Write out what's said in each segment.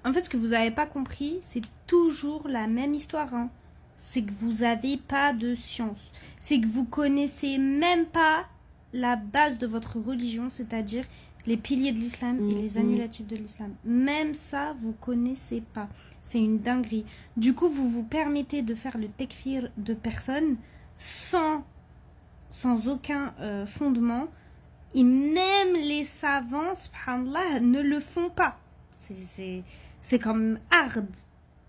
En fait, ce que vous n'avez pas compris, c'est toujours la même histoire. Hein. C'est que vous n'avez pas de science. C'est que vous connaissez même pas la base de votre religion, c'est-à-dire les piliers de l'islam et les annulatifs de l'islam. Même ça, vous connaissez pas. C'est une dinguerie. Du coup, vous vous permettez de faire le tekfir de personnes sans aucun fondement. Et même les savants, subhanallah, ne le font pas. C'est comme hard.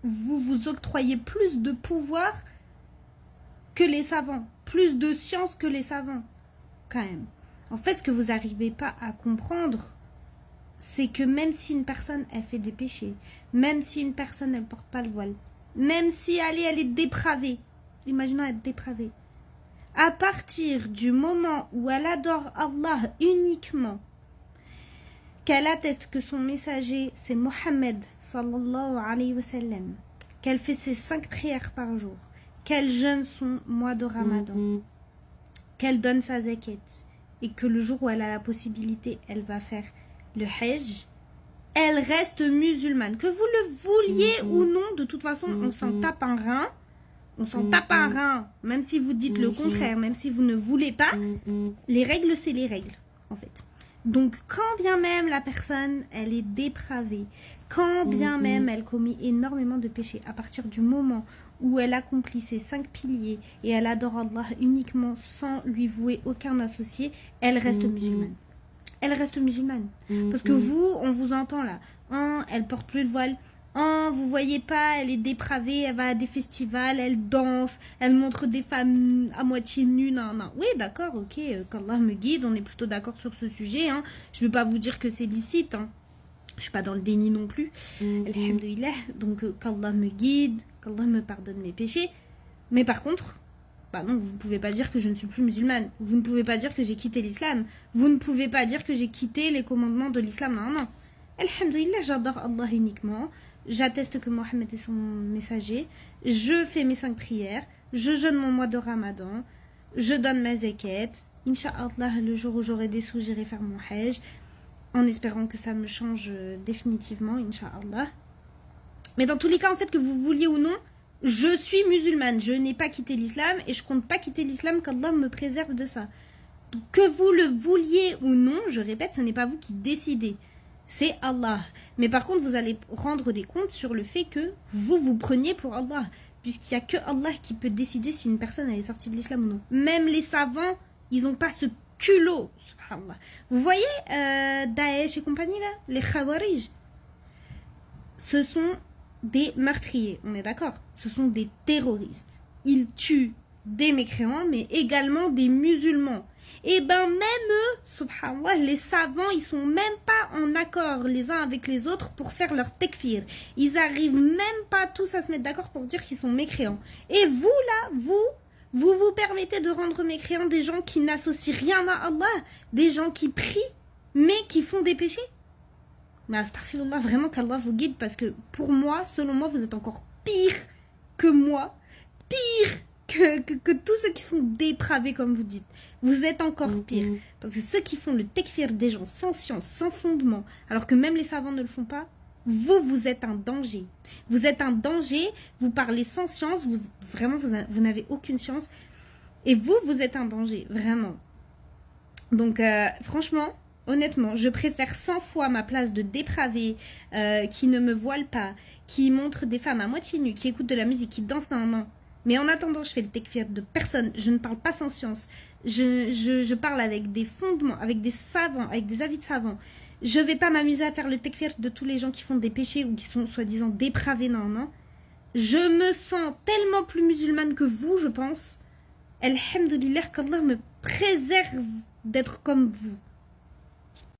Vous vous octroyez plus de pouvoir que les savants. Plus de science que les savants. Quand même. En fait, ce que vous n'arrivez pas à comprendre, c'est que même si une personne, elle fait des péchés, même si une personne, elle ne porte pas le voile, même si elle est dépravée, imaginons être dépravée, à partir du moment où elle adore Allah uniquement, qu'elle atteste que son messager, c'est Mohammed, sallallahu alayhi wa sallam, qu'elle fait ses 5 prières par jour, qu'elle jeûne son mois de Ramadan, qu'elle donne sa zakat, et que le jour où elle a la possibilité, elle va faire le hajj, elle reste musulmane. Que vous le vouliez ou non, de toute façon, on s'en tape un rein. On s'en tape un rein, même si vous dites le contraire, même si vous ne voulez pas. Les règles, c'est les règles, en fait. Donc, quand bien même la personne, elle est dépravée, quand bien même elle commet énormément de péchés, à partir du moment où elle accomplit ses 5 piliers et elle adore Allah uniquement sans lui vouer aucun associé, elle reste musulmane. Elle reste musulmane. Parce que vous, on vous entend là. Elle porte plus le voile. Vous voyez pas, elle est dépravée, elle va à des festivals, elle danse, elle montre des femmes à moitié nues, non. Oui, d'accord, ok, qu'Allah me guide, on est plutôt d'accord sur ce sujet, hein. Je vais pas vous dire que c'est licite, hein. Je suis pas dans le déni non plus, alhamdoulilah, donc qu'Allah me guide, qu'Allah me pardonne mes péchés, mais par contre, bah non, vous ne pouvez pas dire que je ne suis plus musulmane, vous ne pouvez pas dire que j'ai quitté l'islam, vous ne pouvez pas dire que j'ai quitté les commandements de l'islam, non. Alhamdoulilah, j'adore Allah uniquement. J'atteste que Mohammed est son messager. Je fais mes 5 prières. Je jeûne mon mois de Ramadan. Je donne ma zakat. Inch'Allah, le jour où j'aurai des sous, j'irai faire mon hajj. En espérant que ça me change définitivement, Inch'Allah. Mais dans tous les cas, en fait, que vous vouliez ou non, je suis musulmane. Je n'ai pas quitté l'islam et je compte pas quitter l'islam, qu'Allah me préserve de ça. Donc, que vous le vouliez ou non, je répète, ce n'est pas vous qui décidez. C'est Allah. Mais par contre, vous allez rendre des comptes sur le fait que vous preniez pour Allah. Puisqu'il n'y a que Allah qui peut décider si une personne est sortie de l'islam ou non. Même les savants, ils n'ont pas ce culot. Subhanallah. Vous voyez Daesh et compagnie là, les Khawarij, ce sont des meurtriers, on est d'accord. Ce sont des terroristes. Ils tuent des mécréants, mais également des musulmans. Et ben même eux, subhanallah, les savants, ils sont même pas en accord les uns avec les autres pour faire leur tekfir. Ils arrivent même pas tous à se mettre d'accord pour dire qu'ils sont mécréants. Et vous là, vous permettez de rendre mécréants des gens qui n'associent rien à Allah, des gens qui prient, mais qui font des péchés. Mais astaghfirullah, vraiment qu'Allah vous guide, parce que pour moi, selon moi, vous êtes encore pire que moi, pire que tous ceux qui sont dépravés, comme vous dites. Vous êtes encore pire. Parce que ceux qui font le tekfir des gens sans science, sans fondement, alors que même les savants ne le font pas, vous êtes un danger. Vous êtes un danger, vous parlez sans science, vous n'avez aucune science. Et vous êtes un danger, vraiment. Donc, franchement, honnêtement, je préfère 100 fois ma place de dépravé, qui ne me voile pas, qui montre des femmes à moitié nues, qui écoute de la musique, qui danse, non. Mais en attendant, je fais le tekfir de personne. Je ne parle pas sans science. Je parle avec des fondements, avec des savants, avec des avis de savants. Je ne vais pas m'amuser à faire le tekfir de tous les gens qui font des péchés ou qui sont soi-disant dépravés, non. Je me sens tellement plus musulmane que vous, je pense. Alhamdulillah, qu'Allah me préserve d'être comme vous.